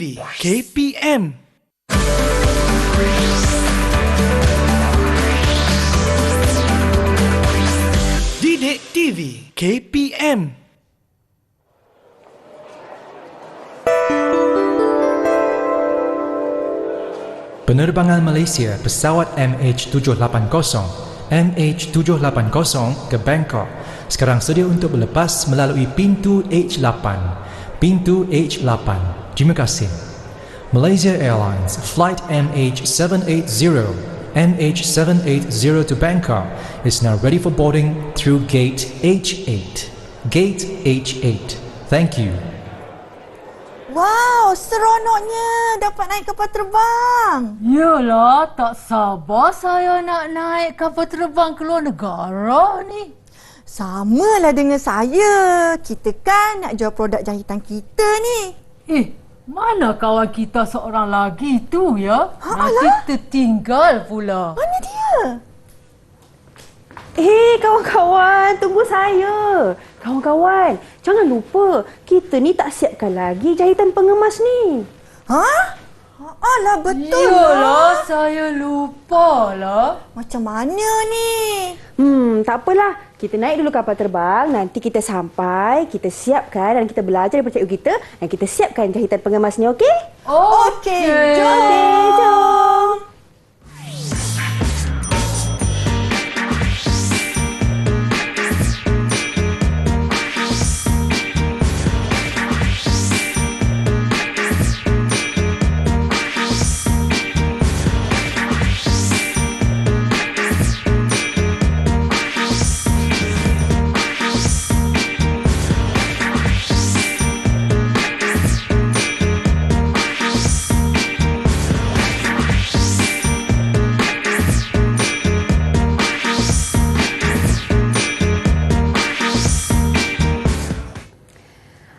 TV KPM. Didik TV KPM. Penerbangan Malaysia pesawat MH780 ke Bangkok sekarang sedia untuk berlepas melalui pintu H8. Pintu H8. Terima kasih. Malaysia Airlines flight MH780 to Bangkok is now ready for boarding through gate H8. Gate H8. Thank you. Wow, seronoknya dapat naik kapal terbang. Yalah, tak sabar saya nak naik kapal terbang ke luar negara ni. Samalah dengan saya. Kita kan nak jual produk jahitan kita ni. Mana kawan kita seorang lagi tu ya? Nanti tertinggal pula. Mana dia? Kawan-kawan, tunggu saya. Kawan-kawan, jangan lupa kita ni tak siapkan lagi jahitan pengemas ni. Alah, betul Yalah, saya lupa lah. Macam mana ni? Tak apalah. Kita naik dulu kapal terbang, nanti kita sampai, kita siapkan dan kita belajar daripada cikgu kita dan kita siapkan jahitan pengemasnya, okey? Okey, jom.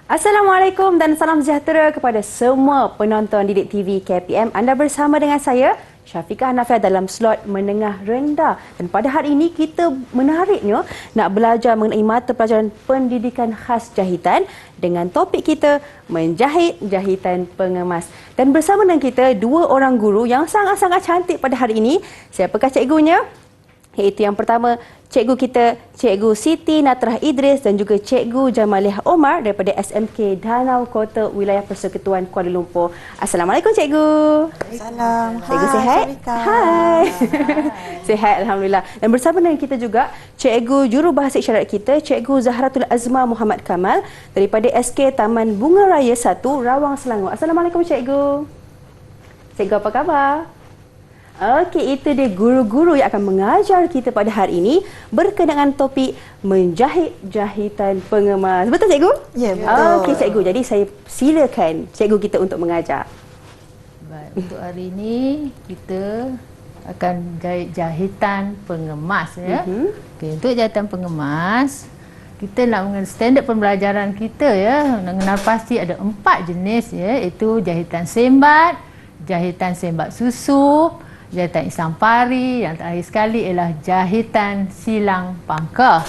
Assalamualaikum dan salam sejahtera kepada semua penonton Didik TV KPM. Anda bersama dengan saya, Syafiqah Hanafiah dalam slot menengah rendah. Dan pada hari ini kita menariknya nak belajar mengenai mata pelajaran pendidikan khas jahitan dengan topik kita menjahit jahitan pengemas. Dan bersama dengan kita dua orang guru yang sangat-sangat cantik pada hari ini. Siapakah cikgunya? Iaitu yang pertama, cikgu kita, Cikgu Siti Natrah Idris dan juga Cikgu Jamaliah Omar daripada SMK Danau Kota Wilayah Persekutuan Kuala Lumpur. Assalamualaikum Cikgu. Salam. Cikgu Hai, sihat? Syarika. Hai. Sihat, Alhamdulillah. Dan bersama dengan kita juga, Cikgu Jurubahasa Isyarat kita, Cikgu Zahratul Azma Muhammad Kamal daripada SK Taman Bunga Raya 1, Rawang Selangor. Assalamualaikum Cikgu. Cikgu apa khabar? Okey, itu dia guru-guru yang akan mengajar kita pada hari ini berkenaan topik menjahit jahitan pengemas. Betul cikgu? Ya, betul. Okey cikgu, jadi saya silakan cikgu kita untuk mengajar. Baik, untuk hari ini kita akan jahit jahitan pengemas ya. Okey, untuk jahitan pengemas kita nak mengenal standard pembelajaran kita ya. Nak kenal pasti ada 4 jenis ya, iaitu jahitan sembat, jahitan sembat susu, jahitan isang pari, yang terakhir sekali ialah jahitan silang pangkah.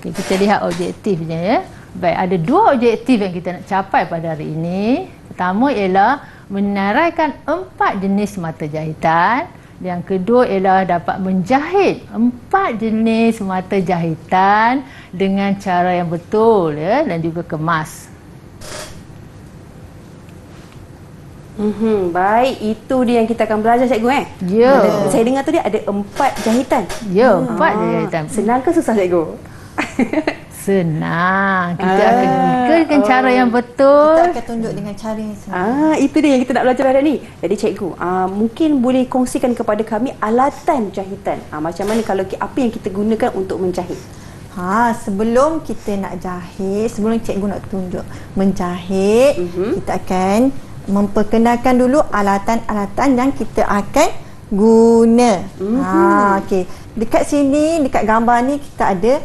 Okay, kita lihat objektifnya ya. Baik, ada 2 objektif yang kita nak capai pada hari ini. Pertama ialah menaraikan 4 jenis mata jahitan. Yang kedua ialah dapat menjahit 4 jenis mata jahitan dengan cara yang betul ya, dan juga kemas. Baik, itu dia yang kita akan belajar cikgu Ya. Saya dengar tadi ada 4 jahitan. Ya, 4 jahitan. Senang ke susah cikgu? Senang. Kita akan dengan cara yang betul. Kita akan tunjuk dengan cara yang senang. Itu dia yang kita nak belajar hari ni. Jadi cikgu, mungkin boleh kongsikan kepada kami alatan jahitan. Macam mana kalau apa yang kita gunakan untuk menjahit? Sebelum kita nak jahit, sebelum cikgu nak tunjuk menjahit, kita akan memperkenalkan dulu alatan-alatan yang kita akan guna. Okey. Dekat sini, dekat gambar ni kita ada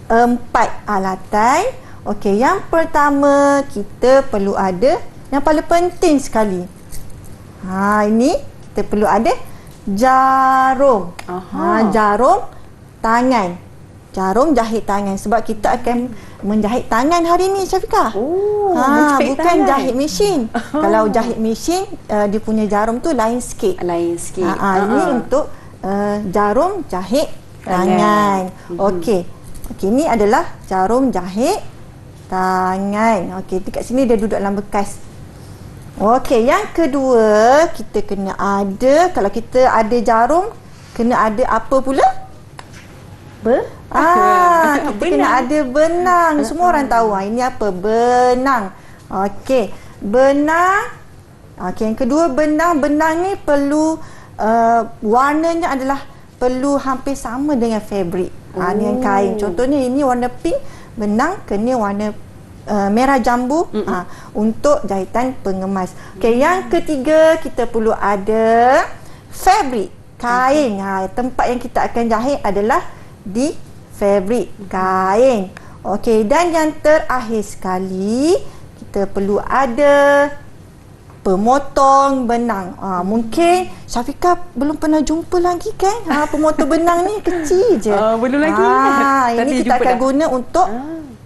4 alatan. Okey, yang pertama kita perlu ada yang paling penting sekali. Ini kita perlu ada jarum. Jarum tangan. jarum jahit tangan sebab kita akan menjahit tangan hari ni, Syafiqah. Menjahit Bukan tangan. jahit mesin. Kalau jahit mesin dia punya jarum tu lain sikit. Lain sikit. Ini untuk jarum jahit tangan. Okey. Ni adalah jarum jahit tangan. Okey, dekat sini dia duduk dalam bekas. Okey, yang kedua kita kena ada, kalau kita ada jarum, kena ada apa pula? Kita kena ada benang. Semua orang tahu ini apa? Benang. Okey, benang. Okey, yang kedua benang. Benang ni perlu warnanya adalah perlu hampir sama dengan fabric. Dengan kain. Contohnya ini warna pink, benang kena warna merah jambu untuk jahitan pengemas. Okey, yang ketiga kita perlu ada fabric, kain. Tempat yang kita akan jahit adalah di fabric, kain. Okey, dan yang terakhir sekali kita perlu ada pemotong benang. Mungkin Syafiqah belum pernah jumpa lagi kan? Pemotong benang ni kecil je. Belum lagi. Ini kita akan guna untuk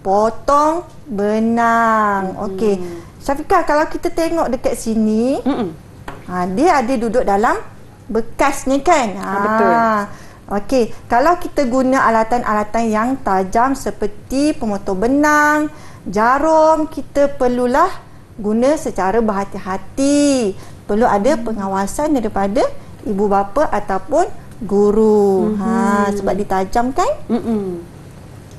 potong benang. Okey. Syafiqah, kalau kita tengok dekat sini, dia ada duduk dalam bekas ni kan? Betul. Okey, kalau kita guna alatan-alatan yang tajam seperti pemotong benang, jarum, kita perlulah guna secara berhati-hati. Perlu ada pengawasan daripada ibu bapa ataupun guru. Sebab dia tajam kan?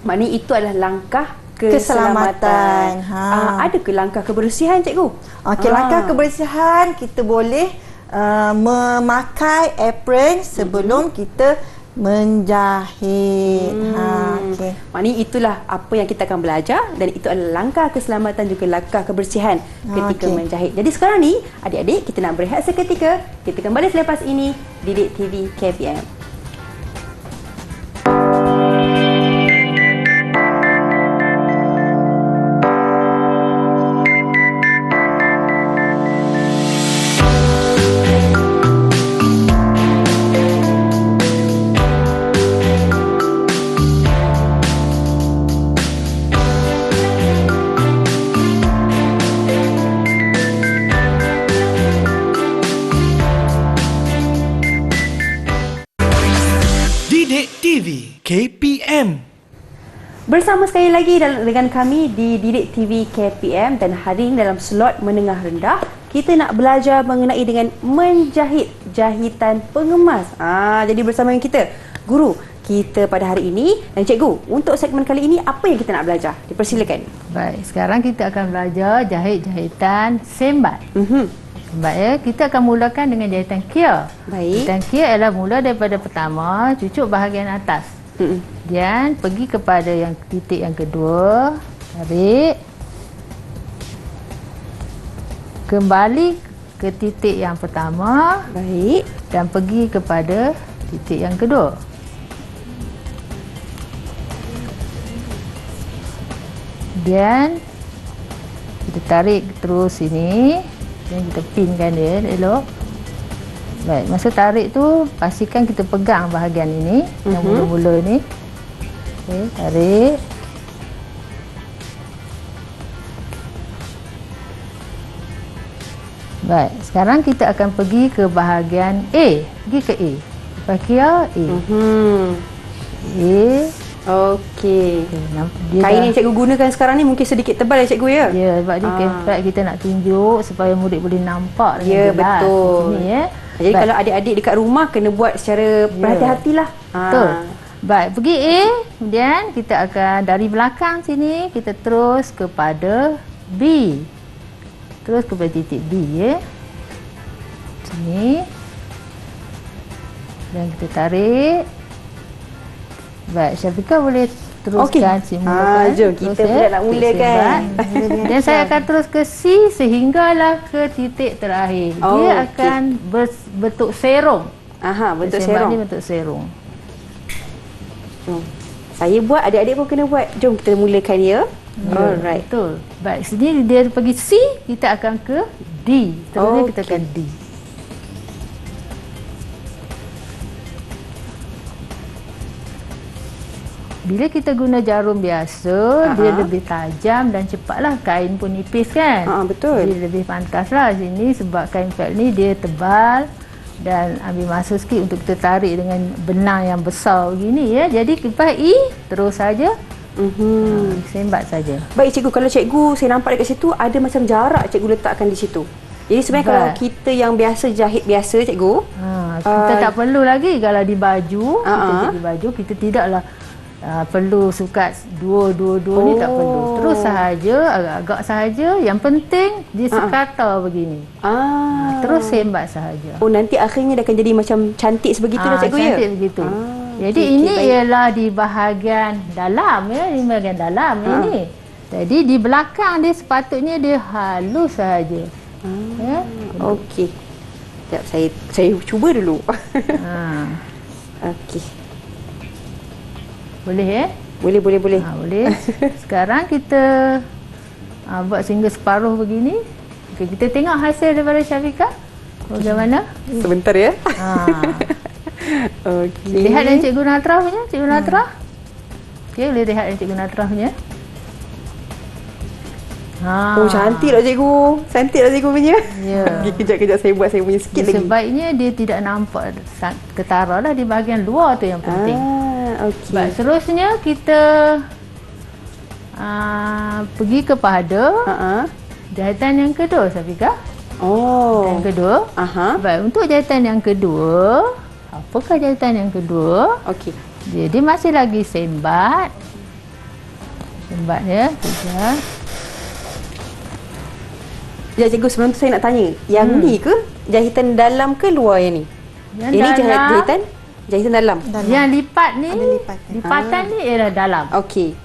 Maknanya itu adalah langkah Keselamatan. Ada ke langkah kebersihan, cikgu? Okey, langkah kebersihan kita boleh memakai apron sebelum kita menjahit. Okay. Maknanya itulah apa yang kita akan belajar dan itu adalah langkah keselamatan juga langkah kebersihan ketika menjahit. Jadi sekarang ni adik-adik kita nak berehat seketika. Kita kembali selepas ini Didik TV KPM. Didik TV KPM. Bersama sekali lagi dengan kami di Didik TV KPM dan hari ini dalam slot menengah rendah kita nak belajar mengenai dengan menjahit jahitan pengemas. Jadi bersama dengan kita guru kita pada hari ini dan cikgu untuk segmen kali ini apa yang kita nak belajar? Dipersilakan. Baik, sekarang kita akan belajar jahit-jahitan sembat. Baik ya, kita akan mulakan dengan jahitan kia. Baik. Jahitan kia ialah mula daripada pertama, cucuk bahagian atas. Dan pergi kepada yang titik yang kedua, tarik. Kembali ke titik yang pertama. Baik. Dan pergi kepada titik yang kedua. Dan kita tarik terus sini. Dan kita pinkan dia elok. Baik, masa tarik tu pastikan kita pegang bahagian ini, yang mula-mula ni. Okey, tarik. Baik, sekarang kita akan pergi ke bahagian A. Pergi ke A. Lepas kia A. A. Okey. Dia Kain yang cikgu gunakan sekarang ni mungkin sedikit tebal ya cikgu ya? Ya, sebab dia kempat kita nak tunjuk supaya murid boleh nampak dengan Ya, jelas. betul. Sini, ya. Jadi kalau adik-adik dekat rumah kena buat secara berhati-hatilah. Betul. Baik, pergi A, kemudian kita akan dari belakang sini kita terus kepada B. Terus kepada titik B ya. Sini. Dan kita tarik. Baik, Syafiqah boleh teruskan simulakan. Jom kita pula nak mulakan. Dan saya akan terus ke C sehinggalah ke titik terakhir. Dia akan bentuk serong. Bentuk Sembat serong. ni bentuk serong. Saya buat, adik-adik pun kena buat. Jom kita mulakan ya. Alright. Betul. Baik, sini dia pergi C, kita akan ke D. Seterusnya kita akan D. bila kita guna jarum biasa, dia lebih tajam dan cepatlah, kain pun nipis kan. Betul. Dia lebih pantaslah sini sebab kain felt ni dia tebal dan ambil masa sikit untuk kita tarik dengan benang yang besar begini ya. Jadi lepas terus saja sembat saja. Baik cikgu, kalau cikgu saya nampak dekat situ ada macam jarak cikgu letakkan di situ. Jadi sebenarnya kalau kita yang biasa jahit biasa cikgu, kita tak perlu lagi kalau di baju, kita di baju kita tidaklah perlu sukat dua ni tak perlu. Terus sahaja, agak-agak sahaja. Yang penting dia sekata begini. Terus sembat sahaja. Oh, nanti akhirnya dia akan jadi macam cantik sebegitu dah cikgu ya? Cantik begitu. Jadi ini ialah di bahagian dalam ya, di bahagian dalam ini. Jadi di belakang dia sepatutnya dia halus sahaja. Ya. Okey. Sekejap, saya cuba dulu. Okey. Boleh Boleh. boleh. Sekarang kita buat sehingga separuh begini. Okay, kita tengok hasil daripada Syafiqah. Bagaimana? Sebentar ya. Okey. Lihat yang Cikgu Natrah punya, Cikgu Natrah. Okey, boleh lihat yang Cikgu Natrah punya. Oh, cantik lah cikgu. Cantik lah cikgu punya. Ya. Kejap-kejap saya buat saya punya sikit lagi. Sebaiknya dia tidak nampak ketara lah di bahagian luar tu yang penting. Okey. Baik, seterusnya kita pergi kepada jahitan yang kedua, Syafiqah. Yang kedua. Baik, untuk jahitan yang kedua, apakah jahitan yang kedua? Okey. Jadi masih lagi sembat. Sembatnya, sekejap. Ya cikgu, sebelum tu saya nak tanya, yang ni ke jahitan dalam ke luar yang ni? Yang ni jahitan dalam. Yang lipat ni, Ada lipat. lipatan ni ialah dalam. Okey.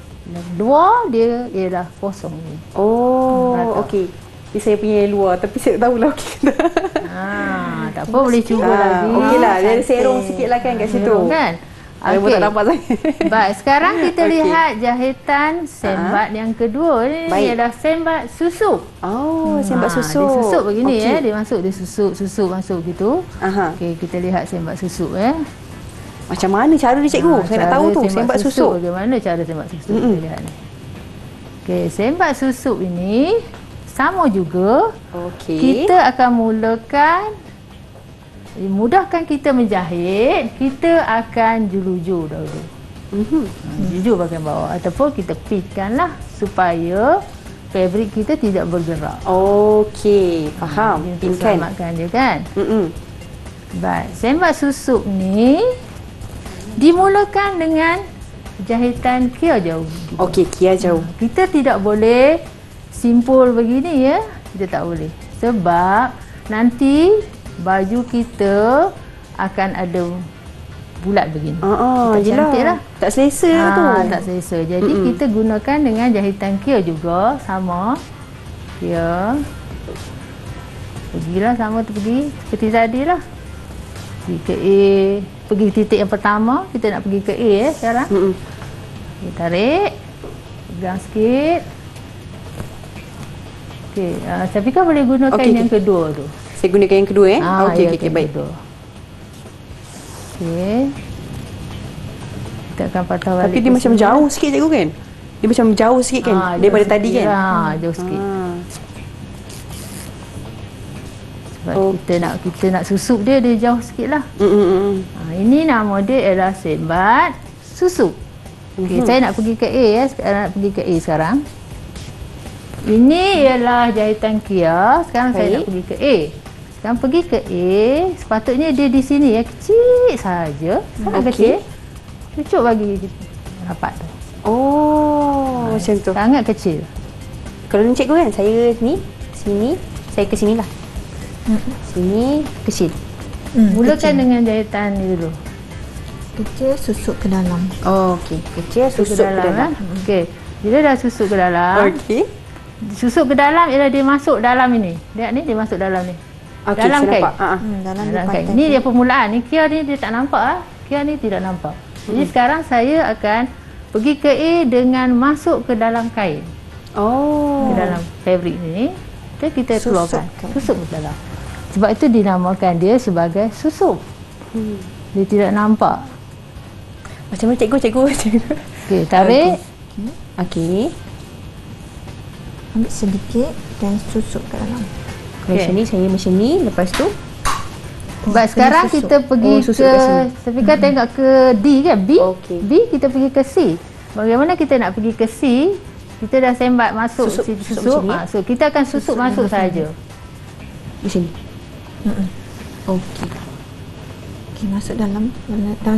Luar dia ialah kosong ni. Okey. Ini saya punya luar, tapi saya tak tahulah okey. Tak apa, boleh cuba lagi. Okeylah, dia ada serong sikitlah kan kat situ. Serong kan? Okey. Tak nampak saya. Baik, sekarang kita lihat jahitan sembat yang kedua ni ialah sembat susuk. Sembat susuk. Dia susuk begini dia masuk, dia susuk masuk gitu. Okey, kita lihat sembat susuk Macam mana cara dia cikgu? Saya nak tahu tu sembat susuk. Bagaimana cara sembat susuk? Kita lihat ni. Okey, sembat susuk ini sama juga. Kita akan mulakan, mudahkan kita menjahit, kita akan juluju dahulu. Juluju bahagian bawah ataupun kita pitkanlah supaya fabrik kita tidak bergerak. Okey, faham. Pinkan. Selamatkan dia kan. Baik, sembat susuk ni dimulakan dengan jahitan kia jauh. Okey, kia jauh. Kita tidak boleh simpul begini ya. Kita tak boleh. Sebab nanti baju kita akan ada bulat begini. Tak cantik lah. Tak selesa tu. Tak selesa. Jadi kita gunakan dengan jahitan kia juga. Sama. Kia. Pergilah sama tu pergi. Seperti tadi lah. Pergi ke A. Pergi titik yang pertama. Kita nak pergi ke A sekarang. Kita tarik. Pegang sikit. Okey. Syafiqah boleh gunakan yang kedua tu. Saya gunakan yang kedua Okey, baik. Okey. Kita akan patah balik. Tapi dia macam jauh sikit cikgu kan? Dia macam jauh sikit kan daripada tadi kan? Jauh sikit. Sebab kita nak susuk dia jauh sikitlah. Ini nama dia ialah sembat susuk. Okey, saya nak pergi ke A sekarang nak pergi ke A sekarang. Ini ialah jahitan kia. Sekarang saya nak pergi ke A. Sekarang pergi ke A, sepatutnya dia di sini kecil saja. Sangat kecil. Cucuk bagi rapat tu. Macam tu. Sangat kecil. Kalau ni cikgu kan, saya ni, sini, saya ke sinilah. Sini, kecil. Mulakan dengan jahitan ni dulu. Kecil, susuk ke dalam. Okey, kecil, susuk ke dalam. Okey. Bila dah susuk ke dalam. Okey. Susuk ke dalam ialah dia masuk dalam ini. Lihat ni, dia masuk dalam ni. Dalam kain. Dalam kain. Ini dia permulaan. Ni kia ni dia tak nampak Kia ni tidak nampak. Jadi sekarang saya akan pergi ke A dengan masuk ke dalam kain. Ke dalam fabrik ni. Kita keluarkan. Susuk ke dalam. Sebab itu dinamakan dia sebagai susuk. Dia tidak nampak. Macam mana cikgu? Okey, tarik. Okey. Ambil sedikit dan susuk ke dalam. Kalau macam ni, saya macam ni. Lepas tu, Sebab sekarang susuk. kita pergi susuk ke kat sini. Safika tengok ke D kan? B. Okey. B kita pergi ke C. Bagaimana kita nak pergi ke C? Kita dah sembat masuk Susuk- susuk. susuk macam ni, So kita akan susuk masuk saja. macam ni. Okey. Okey, masuk dalam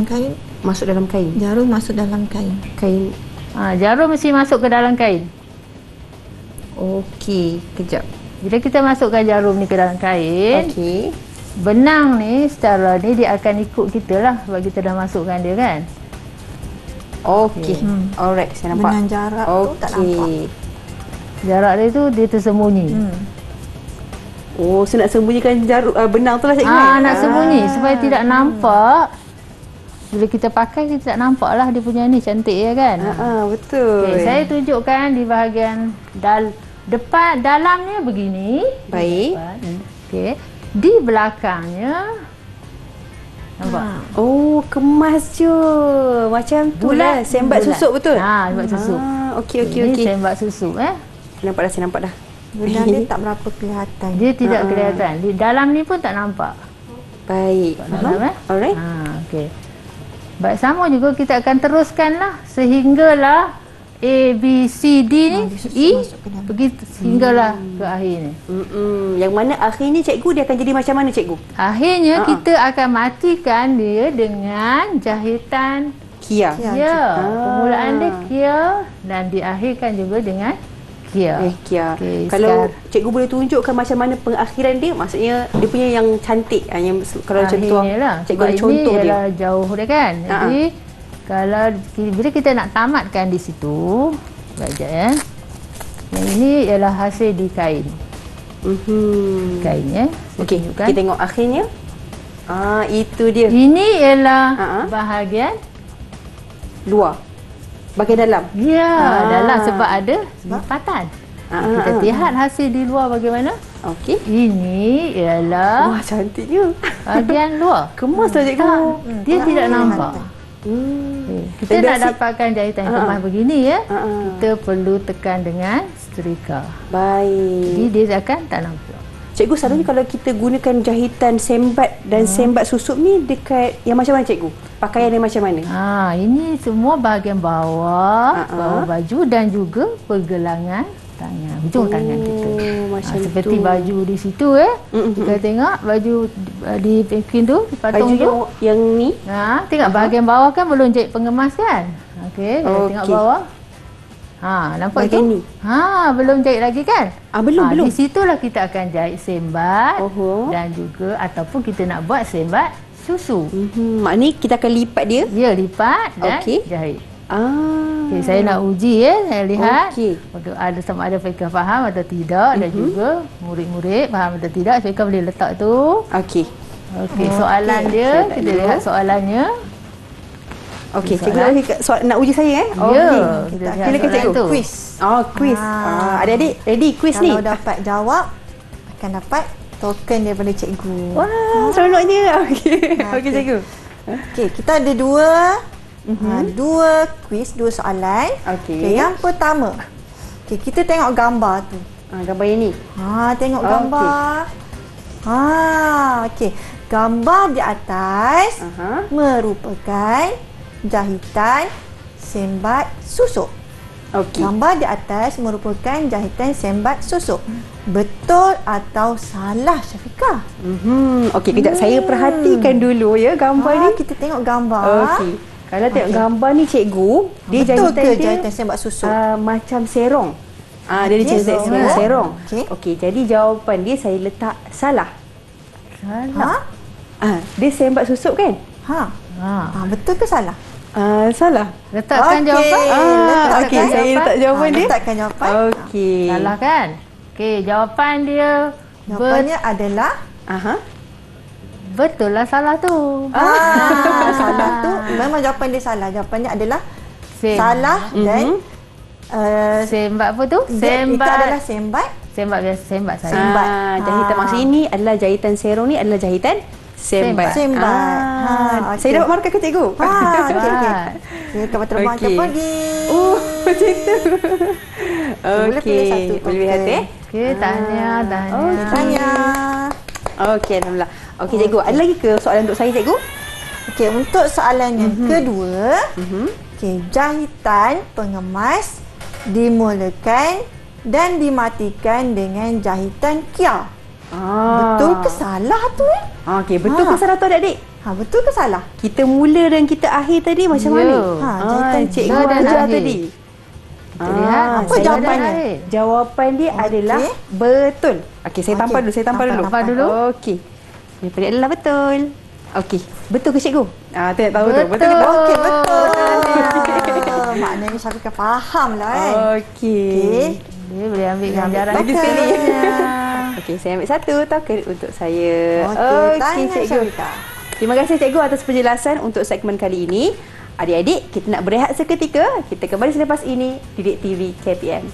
kain. Masuk dalam kain. Jarum masuk dalam kain. Kain. Jarum mesti masuk ke dalam kain. Okey, kejap. Bila kita masukkan jarum ni ke dalam kain, Okey. benang ni secara ni dia akan ikut kita lah sebab kita dah masukkan dia kan. Okey. Alright, saya nampak. Benang jarak tu tak nampak. Jarak dia tu dia tersembunyi. Oh, so nak sembunyikan benang tu lah cikgu kan? Nak sembunyi supaya tidak nampak. Bila kita pakai kita tak nampak lah dia punya ni cantik ya kan. Betul. Okey, saya tunjukkan di bahagian depan dalamnya begini. Baik. Okey. Di belakangnya nampak? Oh, kemas je. Macam tu lah. Sembat bulat. susuk betul? Sembat susuk. Okey. Ini sembat susuk Saya nampak dah. Benang dia tak berapa kelihatan. Dia tidak kelihatan. Di dalam ni pun tak nampak. Baik. Dalam Alright. Okey. Baik, sama juga kita akan teruskanlah sehinggalah A, B, C, D ni E pergi sehinggalah ke akhir ni. Yang mana akhirnya cikgu dia akan jadi macam mana cikgu? Akhirnya kita akan matikan dia dengan jahitan Kia. kia. Permulaan dia kia dan diakhirkan juga dengan kia. Kia. Okey, Kalau sekarang cikgu boleh tunjukkan macam mana pengakhiran dia, maksudnya dia punya yang cantik, yang kalau contoh akhirnya lah. cikgu Sebab ada contoh ini dia. ialah jauh dia kan. Jadi kalau bila kita nak tamatkan di situ, sekejap ya. Yang ini ialah hasil di kain. Kain ya. Saya Okey, tunjukkan. kita tengok akhirnya. Itu dia. Ini ialah bahagian Luar. Bahagian dalam. ya dalam sebab ada lipatan. Kita lihat hasil di luar bagaimana. Okey. Ini ialah Wah, cantiknya. bahagian luar. Kemas lah cikgu. Dia tidak nampak. Kita Dan nak biasa- dapatkan jahitan kemas begini ya. Kita perlu tekan dengan setrika. Baik. Jadi dia akan tak nampak. Cikgu, selalunya kalau kita gunakan jahitan sembat dan sembat susup ni dekat yang macam mana cikgu? Pakaian yang macam mana? Ini semua bahagian bawah, bawah baju dan juga pergelangan tangan, hujung tangan kita. Macam seperti tu. baju di situ kita tengok baju di packing tu, di patung Baju tu. yang ni. Tengok bahagian bawah kan belum jahit pengemas kan? Okey, kita tengok bawah. Nampak Bahagian tu? ni. Belum jahit lagi kan? Belum. Di situlah kita akan jahit sembat Oho. dan juga ataupun kita nak buat sembat susu. Maknanya kita akan lipat dia. Ya, lipat dan Okey. jahit. Okey, saya nak uji saya lihat. Okey. Ada sama ada Faikah faham atau tidak dan juga murid-murid faham atau tidak. Faikah boleh letak tu. Okey. Okey, soalan dia, Saya tak kita tahu. lihat soalannya. Okey, cikgu Soalan. nak uji saya Ya, Okey. kita lihat Silakan soalan cikgu. tu. Quiz. Quiz. Adik-adik ready quiz ni? Kalau dapat jawab akan dapat token daripada cikgu. Wah, seronoknya. Okey. Okey cikgu. Okey, kita ada dua quiz, dua soalan. Okey. Yang pertama. Okey, kita tengok gambar tu. Gambar yang ni. Tengok gambar. Okey. Gambar di atas merupakan jahitan sembat susuk. Okey. Gambar di atas merupakan jahitan sembat susuk. Betul atau salah, Syafiqah? Okey, kejap saya perhatikan dulu ya gambar ni. Kita tengok gambar. Okey. Kalau tengok gambar ni cikgu, dia Betul jahitan ke dia jahitan sembat susuk? macam serong. Dia Okey, jahitan serong. Okey. Jadi jawapan dia saya letak salah. Salah. Dia sembat susup kan? Betul ke salah? Salah. Letakkan Okey. jawapan. Letakkan Okey, saya jawapan. letak jawapan dia. Letakkan jawapan. Okey. Salah kan? Okey, jawapan dia Jawapannya adalah betul lah salah tu. salah tu. Memang jawapan dia salah. Jawapannya adalah Sem- salah dan Sembat apa tu? itu Sembat. adalah sembat. Sembat biasa, sembat saya. Sembat. Jahitan maksud ini adalah jahitan serong ni adalah jahitan sembat. Sembat. Saya dapat markah ke cikgu? Okey. Sembat. Okey, kapal terbang kita pergi. Oh, macam tu. Boleh pilih satu Boleh lihat Okey, tahniah. Tanya. Okey, alhamdulillah. Okey, cikgu, ada lagi ke soalan untuk saya, cikgu? Okey, untuk soalan yang kedua, okey, jahitan pengemas dimulakan dan dimatikan dengan jahitan kia. Betul ke salah tu? Okey, betul ke salah tu adik-adik? Betul ke salah? Kita mula dan kita akhir tadi macam Ya. mana? Jahitan cikgu mula dan ajar akhir. tadi. Kita lihat apa saya jawapannya? ada air. Jawapan dia adalah betul. Okey, saya tampal dulu, saya tampal dulu. Tampal dulu. Okey. Jawapan dia adalah betul. Okey, betul ke cikgu? Tu nak tahu tu. Betul ke tak? Okey, betul. Maknanya Syafiqah faham lah kan. Okey. Dia boleh ambil ganjaran. Bagus sekali. Okey, saya ambil satu token untuk saya. Okey, Okey, tanya cikgu. Syafiqah. Terima kasih cikgu atas penjelasan untuk segmen kali ini. Adik-adik, kita nak berehat seketika. Kita kembali selepas ini di Didik TV KPM.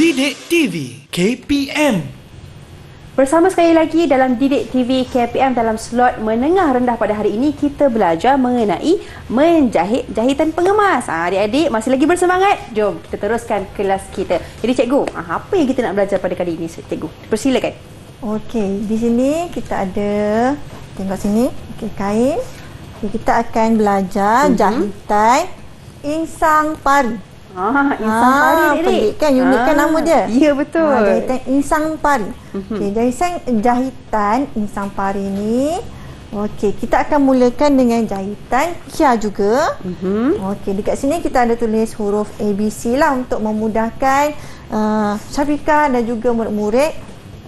Didik TV KPM. Bersama sekali lagi dalam Didik TV KPM dalam slot menengah rendah pada hari ini, kita belajar mengenai menjahit jahitan pengemas. Adik-adik masih lagi bersemangat? Jom kita teruskan kelas kita. Jadi cikgu, apa yang kita nak belajar pada kali ini, cikgu? Persilakan. Okey, di sini kita ada, tengok sini, okey, kain. Okay, kita akan belajar jahitan insang pari. Insang pari, adik. Pelik kan, unik kan nama dia? Ya, betul. Jahitan insang pari. Okey, jahitan insang pari ni, okey, kita akan mulakan dengan jahitan kia juga. Okey, dekat sini kita ada tulis huruf ABC lah untuk memudahkan Syafiqah dan juga murid-murid.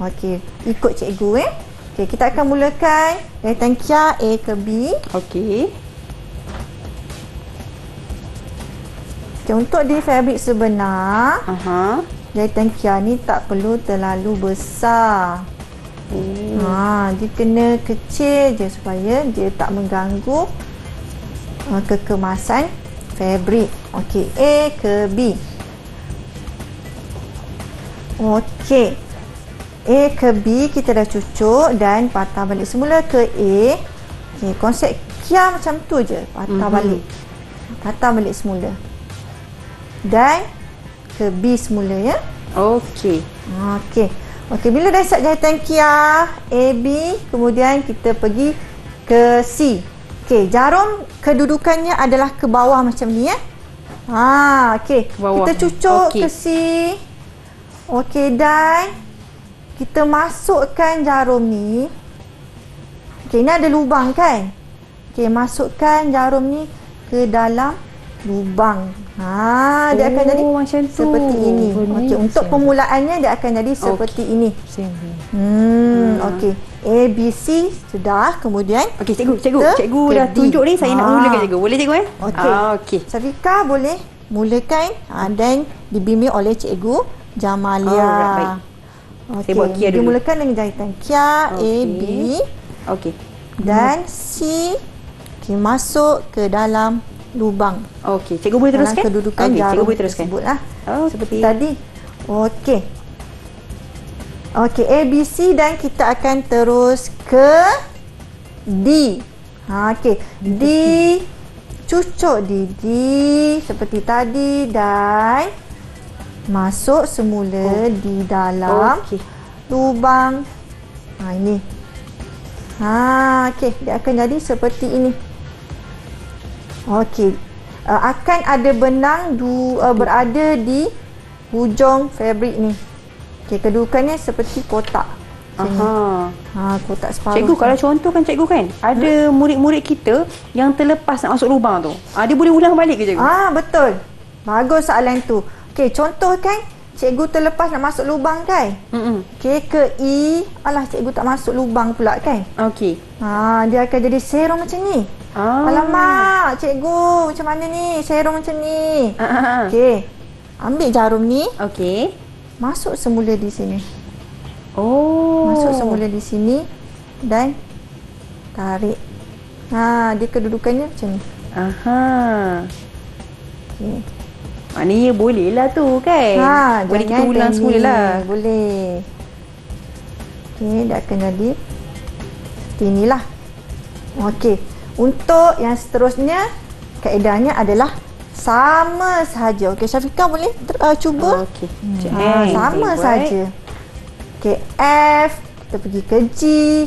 Okey, ikut cikgu Okey, kita akan mulakan jahitan kia A ke B. Okey. Okay, untuk di fabrik sebenar, jahitan kia ni tak perlu terlalu besar. Dia kena kecil je supaya dia tak mengganggu kekemasan fabrik. Okey, A ke B. Okey, A ke B kita dah cucuk dan patah balik semula ke A. Okey, konsep kia macam tu je, patah balik. Patah balik semula. Dan ke B semula ya. Okey. Okey. Okey, bila dah siap jahitan kia A, B, kemudian kita pergi ke C. Okey, jarum kedudukannya adalah ke bawah macam ni ya. Okey. Bawah. Kita cucuk Okey. ke C. Okey, dan kita masukkan jarum ni. Okey, ni ada lubang kan? Okey, masukkan jarum ni ke dalam lubang. Dia akan jadi macam tu. seperti ini. Okey, untuk permulaannya dia akan jadi seperti ini. Okey. A, B, C sudah. Kemudian Okey, cikgu ke dah D. tunjuk ni, saya nak mulakan cikgu. Boleh cikgu Okey. Okey. Syafiqah boleh mulakan dan dibimbing oleh cikgu Jamalia. Alright, baik. Saya buat kia dulu. Dimulakan dengan jahitan kia A, B Okey. dan C. Okey, masuk ke dalam lubang. Okey, cikgu boleh Dalam teruskan? kedudukan Okey, jarum cikgu boleh teruskan. tersebutlah. Okey. Seperti tadi. Okey. Okey, A, B, C dan kita akan terus ke D. Okey, D. Cucuk di D seperti tadi dan masuk semula di dalam lubang. Ini. Okey, dia akan jadi seperti ini. Okey. Akan ada benang berada di hujung fabrik ni. Okey, kedudukannya seperti kotak. Kotak separuh. Cikgu, kalau contohkan cikgu kan, ada murid-murid kita yang terlepas nak masuk lubang tu. Dia boleh ulang balik ke cikgu? Betul. Bagus soalan tu. Okey, contohkan cikgu terlepas nak masuk lubang kan? Okey, ke E. Alah, cikgu tak masuk lubang pula kan? Okey. Dia akan jadi serong macam ni. Alamak, cikgu, macam mana ni? Serong macam ni. Okey. Ambil jarum ni, Okey. masuk semula di sini. Oh. Masuk semula di sini dan tarik. Dia kedudukannya macam ni. Aha. Okey. Maknanya boleh lah tu kan? Boleh kita ulang semula lah. Boleh. Okey, dia akan jadi seperti inilah. Okey. Untuk yang seterusnya, kaedahnya adalah sama sahaja. Okey, Syafiqah boleh cuba? Okey. Sama saja. Okey, F, kita pergi ke G,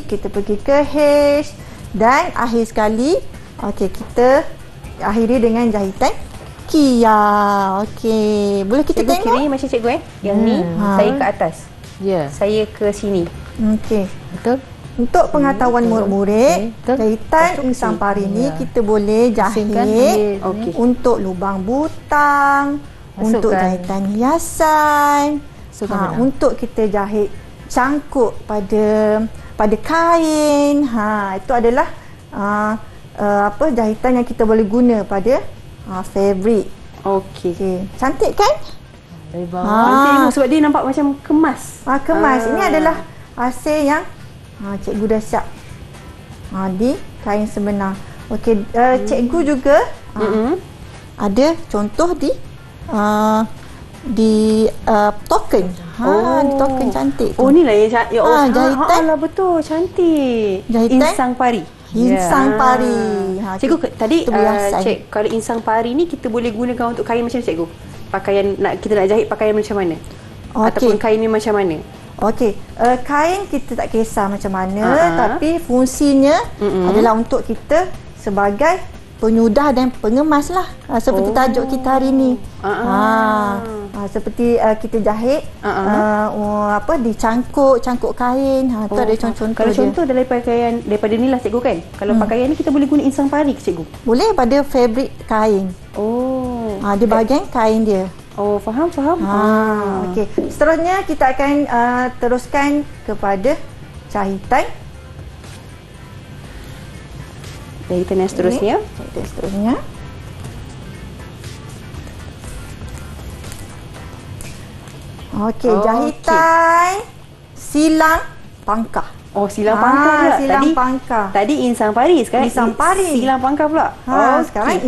kita pergi ke H dan akhir sekali, okey, kita akhiri dengan jahitan Kia. Okey, boleh kita Cikgu tengok? kira macam cikgu Yang ni saya ke atas. Ya. Saya ke sini. Okey. Betul? Untuk pengetahuan murid-murid, Betul. jahitan insang pari ni kita boleh Pusingkan, jahit ambil Okey. untuk lubang butang, untuk Masukkan. jahitan hiasan, Masukkan benang. untuk kita jahit cangkuk pada kain. Itu adalah jahitan yang kita boleh guna pada fabric. Okey. Okey, cantik kan? Dari bawah. Nanti tengok sebab dia nampak macam kemas. Kemas. Ini adalah hasil yang cikgu dah siap di kain sebenar. Okey, cikgu juga ada contoh di token. Di token cantik tu. Oh, ni lah yang cantik. Jahitan. Alah, betul. Cantik. Jahitan. Insang pari. Insang pari. Cikgu, tadi kita boleh hiasan. kalau insang pari ni kita boleh gunakan untuk kain macam mana, cikgu? Pakaian kita nak jahit pakaian macam mana? Ataupun kain ni macam mana? Okey, kain kita tak kisah macam mana, tapi fungsinya adalah untuk kita sebagai penyudah dan pengemas lah, seperti tajuk kita hari ni. Seperti kita jahit di cangkuk kain. Tu ada contoh-contoh. Kalau dia. contoh daripada ni lah, cikgu kan. Kalau pakaian ni kita boleh guna insang pari ke, cikgu? Boleh pada fabric kain. Oh. Dia bahagian kain dia. Oh, faham. Okey. Seterusnya kita akan teruskan kepada jahitan. Jahitan yang seterusnya. Jahitan seterusnya. Okey, jahitan silang pangkah. Oh, silang pangkah pula. Silang pangkah. Tadi insang pari, sekarang Insang pari. silang pangkah pula. Sekarang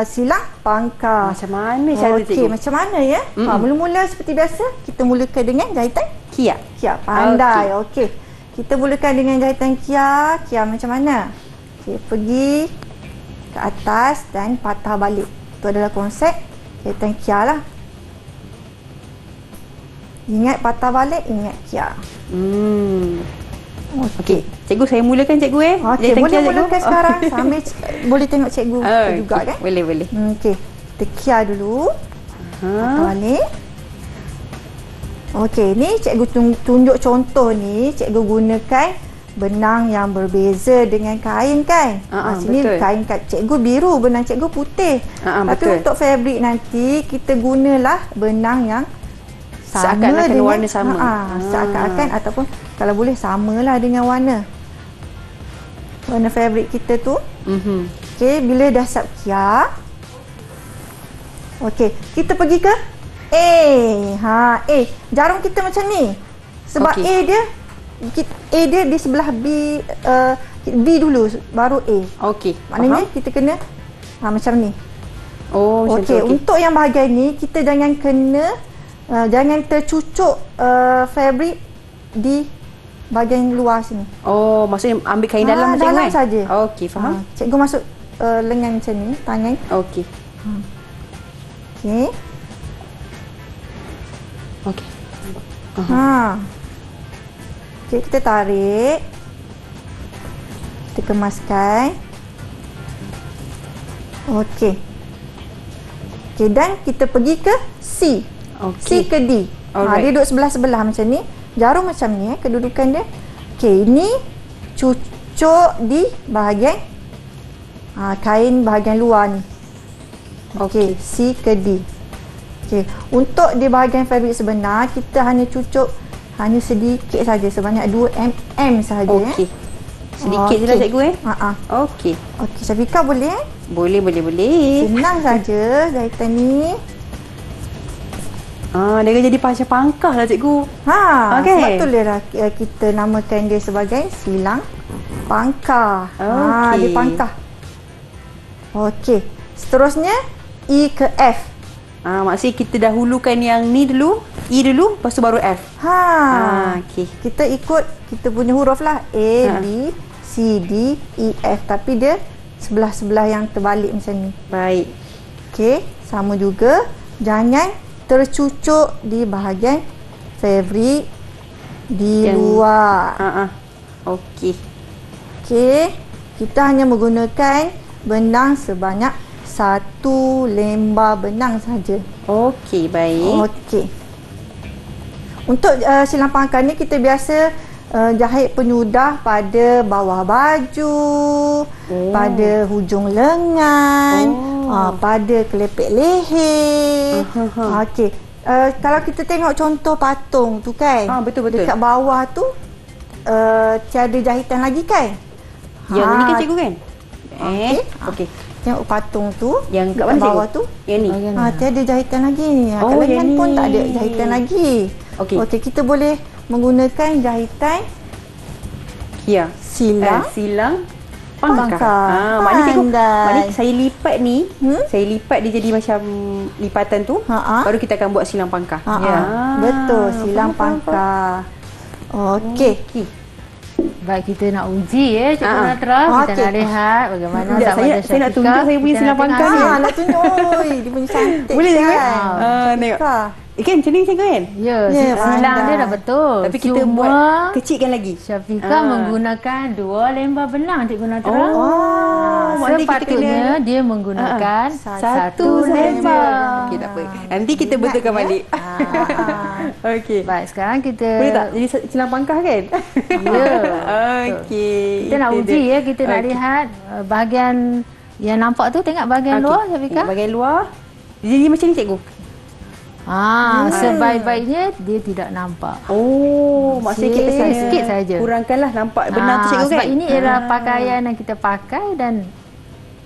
silang pangkah. Macam mana cara, Okey, cikgu? macam mana ya? Mula-mula seperti biasa, kita mulakan dengan jahitan Kia. Kia. Pandai. Okey. Kita mulakan dengan jahitan Kia. Kia macam mana? Okey, pergi ke atas dan patah balik. Itu adalah konsep jahitan Kia lah. Ingat patah balik, ingat Kia. Okey. Cikgu, saya mulakan, cikgu Okey, Jahitan boleh Kia, cikgu? mulakan sekarang sambil boleh tengok cikgu juga okey. kan? Boleh. Okey. Kita Kia dulu. Patah balik. Okey, ni cikgu tunjuk contoh ni, cikgu gunakan benang yang berbeza dengan kain kan. Sini betul. kain cikgu biru, benang cikgu putih. Tapi betul. untuk fabric nanti kita gunalah benang yang sama seakan-akan dengan warna sama. Seakan-akan ataupun kalau boleh samalah dengan warna fabric kita tu. Okey, bila dah siap Kia. Okey, kita pergi ke A. Jarum kita macam ni. Sebab Okey. A dia di sebelah B, B dulu baru A. Okey. Maknanya kita kena macam ni. Oh, macam tu. Okey, untuk yang bahagian ni kita jangan jangan tercucuk fabric di bahagian luar sini. Oh, maksudnya ambil kain dalam macam dalam kan? saja. Okey, faham. Cikgu masuk lengan macam ni, tangan. Okey. Okey. Okey. Okey, kita tarik. Kita kemaskan. Okey. Okey, dan kita pergi ke C. C ke D. Dia duduk sebelah-sebelah macam ni. Jarum macam ni kedudukan dia. Okey, ini cucuk di bahagian kain bahagian luar ni. Okey, C ke D. Okey, untuk di bahagian fabric sebenar kita hanya cucuk hanya sedikit saja, sebanyak 2 mm sahaja. Okey. Sedikit je lah cikgu Okey. Okey, Syafiqah boleh? Boleh. Senang saja jahitan ni. Dia akan jadi macam pangkah lah cikgu. Okey. Sebab itulah kita namakan dia sebagai silang pangkah. Okey. Dia pangkah. Okey. Seterusnya E ke F. Maksudnya kita dahulukan yang ni dulu, E dulu, lepas tu baru F. Okey. Kita ikut kita punya huruf lah. A, B, C, D, E, F. Tapi dia sebelah-sebelah yang terbalik macam ni. Baik. Okey. Sama juga. Jangan tercucuk di bahagian favorite di luar. Okey. Okey. Kita hanya menggunakan benang sebanyak 1 lembar benang saja. Okey, baik. Okey. Untuk silang pangkah ni kita biasa jahit penyudah pada bawah baju, pada hujung lengan, pada kelepek leher. Okey. Kalau kita tengok contoh patung tu kan, betul. dekat bawah tu tiada jahitan lagi kan? Yang ni kan cikgu kan? Okey. Tengok patung tu yang kat dekat mana bawah cikgu? tu. Yang ni. Tiada jahitan lagi ni. Kat lengan yang pun ni. tak ada jahitan lagi. Okey, kita boleh menggunakan jahitan silang pangkah. Maknanya cikgu, maknanya saya lipat ni, saya lipat dia jadi macam lipatan tu, baru kita akan buat silang pangkah. Betul, silang pangkah. Okey. Baik, kita nak uji Cikgu Natra. Kita nak lihat bagaimana saya nak tunjuk saya punya silang pangkah ni. Nak tunjuk. Oi, dia punya cantik. Boleh cikgu? Tengok. Kan macam ni cikgu kan? Ya, silang dia dah betul. Tapi kita buat kecilkan lagi. Syafiqah menggunakan 2 lembar benang Cikgu Natra. kita Sepatutnya dia menggunakan 1 lembar. Okey, tak apa. Nanti kita betulkan balik. Okey. Baik, sekarang kita boleh tak jadi silang pangkah kan? Ya. Okey. Kita nak uji kita nak lihat bahagian yang nampak tu, tengok bahagian luar Syafiqah. Bahagian luar. Jadi macam ni cikgu. Sebaik-baiknya dia tidak nampak. Maksudnya kita sikit saja. Kurangkanlah nampak benang tu cikgu kan? Sebab ini ialah pakaian yang kita pakai dan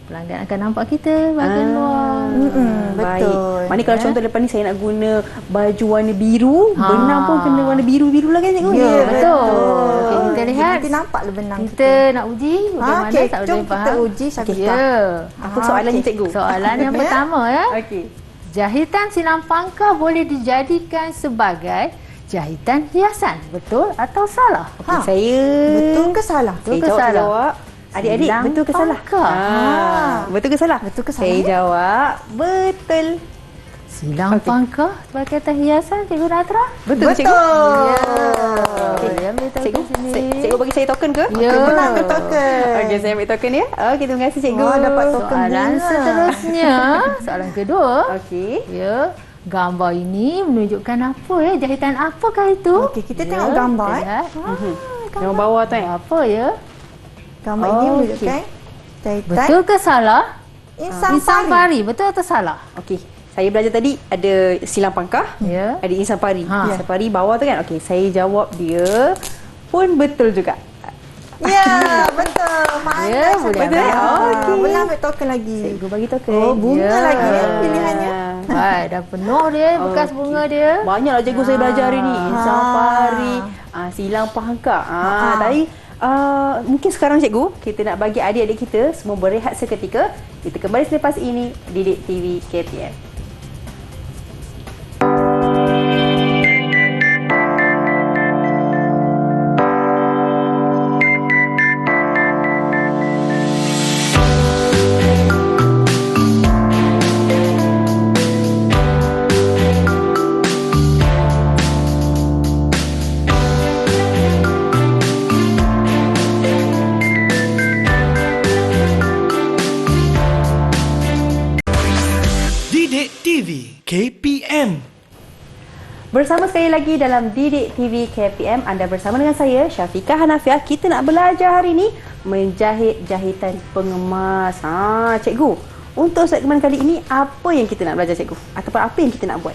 pelanggan akan nampak kita bahagian luar. Betul. Maknanya kalau contoh lepas ni saya nak guna baju warna biru, benang pun kena warna biru-biru lah kan cikgu? Ya, betul. Okay, kita lihat. Kita nampaklah benang kita nak uji bagaimana tak boleh faham. Kita uji Syafiqah. Apa soalannya cikgu? Soalan yang pertama Okey. Jahitan silang pangkah boleh dijadikan sebagai jahitan hiasan. Betul atau salah? Saya betul ke salah? Betul ke salah? Jawab. Adik-adik, betul ke salah? Betul ke salah? Betul ke salah? Saya jawab betul. Silang pangkah sebagai jahitan hiasan Cikgu Natra? Betul cikgu? Ya. Cikgu, cikgu bagi saya token ke? Ya. Benar ambil token. Okey, saya ambil token ya. Okey, terima kasih cikgu. Dapat token Soalan bunga. seterusnya, soalan kedua. Okey. Ya, gambar ini menunjukkan apa jahitan apakah itu? Okey, kita tengok gambar Lihat. Yang bawah tu Apa ya? Gambar ini menunjukkan jahitan Betul ke salah? insan pari. Betul atau salah? Okey. Saya belajar tadi ada silang pangkah, Ya. ada insan pari. Insan pari bawah tu kan? Okey, saya jawab dia pun betul juga. Ya, betul. Ya, boleh Betul. Okey. Boleh ambil token lagi. Cikgu bagi token. Bunga lagi pilihannya. Baik, dah penuh dia bekas bunga dia. Banyaklah cikgu saya belajar hari ni. Insan pari, silang pangkah. Tadi mungkin sekarang cikgu, kita nak bagi adik-adik kita semua berehat seketika. Kita kembali selepas ini Didik TV KPM. Didik TV KPM. Bersama sekali lagi dalam Didik TV KPM, anda bersama dengan saya Syafiqah Hanafiah. Kita nak belajar hari ini menjahit jahitan pengemas. Cikgu, untuk segmen kali ini apa yang kita nak belajar cikgu? Ataupun apa yang kita nak buat?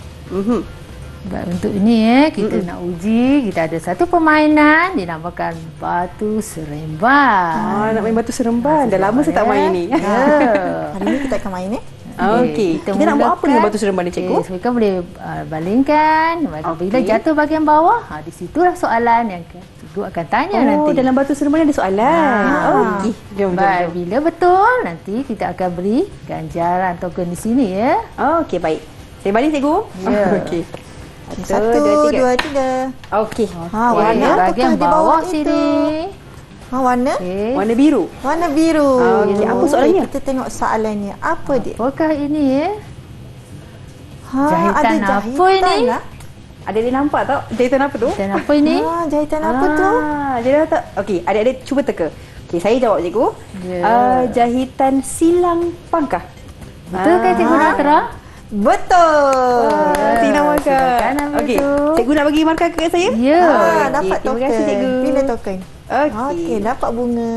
Baik, untuk ini kita nak uji, kita ada satu permainan dinamakan batu seremban. Nak main batu seremban. Dah lama saya tak main ni. Hari ni kita akan main Okey. Kita nak buat apa dengan batu seremban ni, cikgu? So, kita boleh balingkan. Bila jatuh bahagian bawah, di situlah soalan yang cikgu akan tanya nanti. Dalam batu seremban ni ada soalan. Okey. Jom. Baik, bila betul, nanti kita akan beri ganjaran token di sini ya. Okey, baik. Saya baling, cikgu? Ya. Okey. 1, 2, 3. Okey. Warna bahagian apakah di bawah itu? sini. Warna? Okey. Warna biru. Warna biru. Okey, apa soalannya? Kita tengok soalannya. Apa dia? Apakah ini ya? Ada Jahitan apa ini? lah. Ada dia nampak tak? Jahitan apa tu? Dan apa ini? Jahitan apa tu? Dia dah tak? Okey, adik-adik cuba teka. Okey, saya jawab, cikgu. Ya. Jahitan silang pangkah. Betul kan Cikgu Natra? Betul. Silang pangkah. silakan ambil Okey, tu. cikgu nak bagi markah ke saya? Ya. Dapat terima token. kasih, cikgu. Pilih token. Okey. Dapat bunga.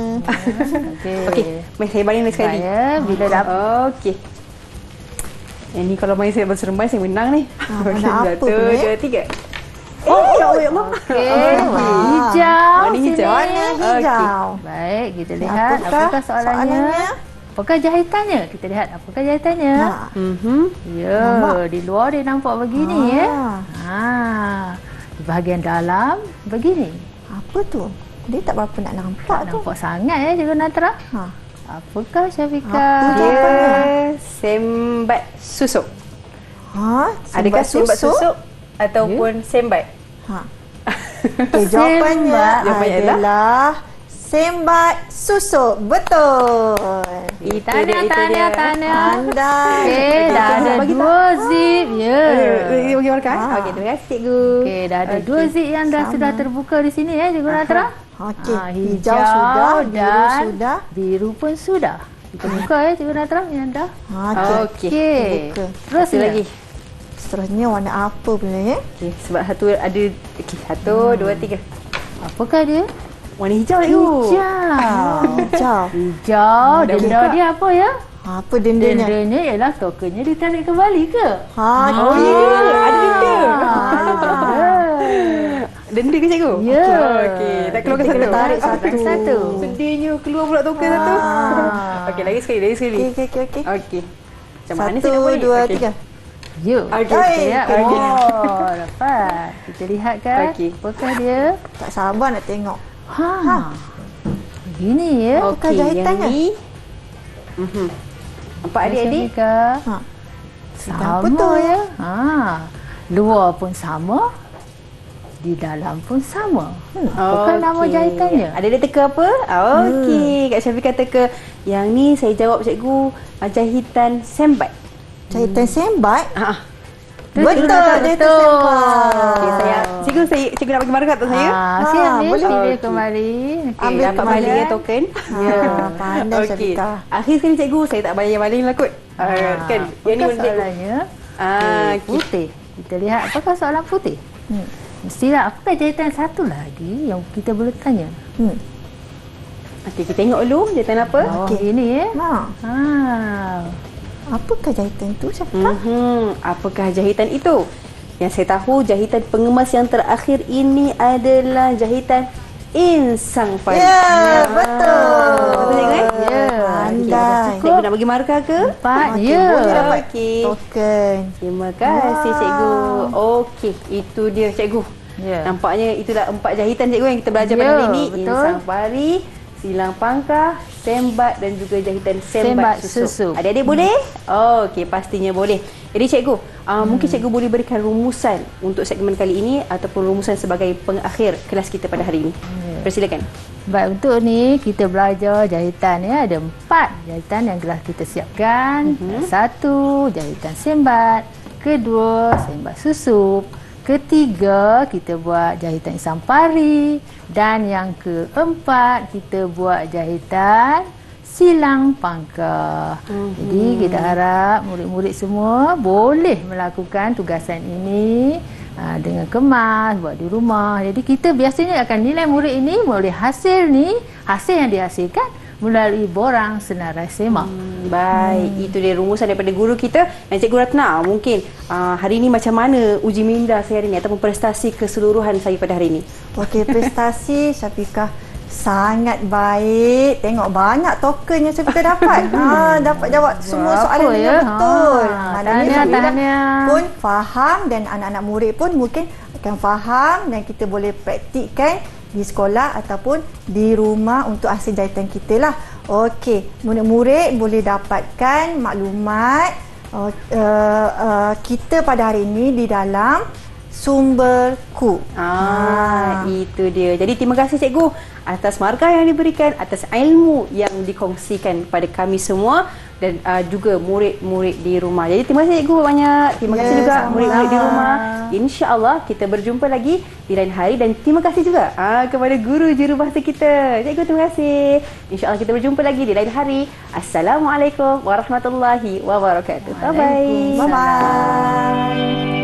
Okey, mari saya baling lagi sekali. Saya bila dapat Okey. Ini kalau main saya batu seremban saya menang ni. Okey, mana apa 1, tu, 2, 3. Oh, ya Allah, ya Allah. warna hijau. Warna hijau. sini. Warna hijau. Baik, kita lihat Apakah apakah soalannya. Apakah jahitannya? Kita lihat apakah jahitannya. Ya, di luar dia nampak begini ya. Di bahagian dalam begini. Apa tu? Dia tak berapa nak nampak Tak tu. nampak sangat ya Cikgu Natra. Apakah Syafiqah? Apa tu? Dia sembat susuk. Adakah sembat susuk ataupun sembat? Okay, jawapannya Jawapannya adalah sembat susuk. Betul. Tanya. Pandai. Okey, dah ada Bagi 2 zip. Ya. Bagi markah. Okey, terima kasih, cikgu. Okey, dah ada 2 zip yang dah sudah terbuka di sini ya Cikgu Natra. Okey, Hijau sudah, biru dan sudah. biru pun sudah. Kita buka ya Cikgu Natra yang dah. Okey. Buka. Terus Satu lagi. Seterusnya warna apa pula ya? Okey, sebab satu ada. Okey, 1, 2, 3. Apakah dia? Warna hijau, cikgu. Hijau. Hijau. Dah Denda buka. dia apa ya? Apa dendanya? Dendanya ialah tokennya ditarik kembali ke? Oh, ya. Ada denda. Denda ke, cikgu? Ya. Okey, tak keluarkan Kita satu. tarik satu. Sedihnya keluar pula token satu. Okey, lagi sekali. Okey. Okey. Macam mana saya nak 1, buat ni? 2, Okey. 3. Ya. Okey. Kita lihat. Okey. Oh, dapat. Kita lihat kan. Okey. Apakah dia? Tak sabar nak tengok. Begini ya. Bukan Okey, jahitannya. yang ni. Nampak adik-adik? Syafiqah. Apa Sama tu? ya. Luar pun sama. Di dalam pun sama. Bukan nama Okey. jahitannya. Ada dia teka apa? Okey, Kak Syafiqah teka. Yang ni saya jawab, cikgu, jahitan sembat. Jahitan sembat. Betul. Jahitan sembat. Okey, cikgu nak bagi markah untuk saya? Okey, ambil. boleh. Pilih Okey. kembali. Okey, Ambil dapat kembali. balik ya token. Pandai Okey. Syafiqah. Akhir sekali, cikgu, saya tak baling lah kot. Kan? Yang ni Apakah warna cikgu. soalannya? Okey. Putih. Kita lihat apakah soalan putih. Mestilah apakah jahitan satu lagi yang kita boleh tanya. Okey, kita tengok dulu jahitan apa. Okey, ini ya. Apakah jahitan tu Syafiqah? Apakah jahitan itu? Yang saya tahu, jahitan pengemas yang terakhir ini adalah jahitan insang padi. Ya, betul. Betul, cikgu kan? Ya. Pandai. Cikgu nak bagi markah ke? 4. Okey, Ya. boleh dapat Okey. token. Terima kasih, cikgu. Okey, itu dia, cikgu. Ya. Nampaknya itulah 4 jahitan, cikgu, yang kita belajar pada hari ini. betul. Insang pari, silang pangkah, sembat dan juga jahitan sembat Sembat susuk. susuk. Adik-adik boleh? Okey, pastinya boleh. Jadi cikgu, mungkin cikgu boleh berikan rumusan untuk segmen kali ini ataupun rumusan sebagai pengakhir kelas kita pada hari ini. Persilakan. Baik, untuk ni kita belajar jahitan ya. Ada 4 jahitan yang telah kita siapkan. 1, jahitan sembat. 2, sembat susup. 3, kita buat jahitan insang pari. Dan yang keempat, kita buat jahitan silang pangkah. Jadi kita harap murid-murid semua boleh melakukan tugasan ini dengan kemas, buat di rumah. Jadi kita biasanya akan nilai murid ini, murid hasil ni, hasil yang dihasilkan melalui borang senarai semak. Baik, itu dia rumusan daripada guru kita. Dan Cikgu Ratna, mungkin hari ini macam mana uji minda saya hari ini ataupun prestasi keseluruhan saya pada hari ini? Okey, prestasi Syafiqah sangat baik. Tengok banyak token yang Syafiqah dapat. Dapat jawab semua Berapa soalan dengan ya? betul. Maknanya Syafiqah pun faham dan anak-anak murid pun mungkin akan faham dan kita boleh praktikkan di sekolah ataupun di rumah untuk hasil jahitan kita lah. Okey, murid-murid boleh dapatkan maklumat kita pada hari ini di dalam sumberku. Itu dia. Jadi terima kasih Cikgu atas markah yang diberikan, atas ilmu yang dikongsikan kepada kami semua dan juga murid-murid di rumah. Jadi terima kasih Cikgu banyak. Terima kasih juga murid-murid di rumah. InsyaAllah kita berjumpa lagi di lain hari dan terima kasih juga kepada guru jurubahasa kita. Cikgu terima kasih. InsyaAllah kita berjumpa lagi di lain hari. Assalamualaikum warahmatullahi wabarakatuh. Bye-bye. Bye-bye.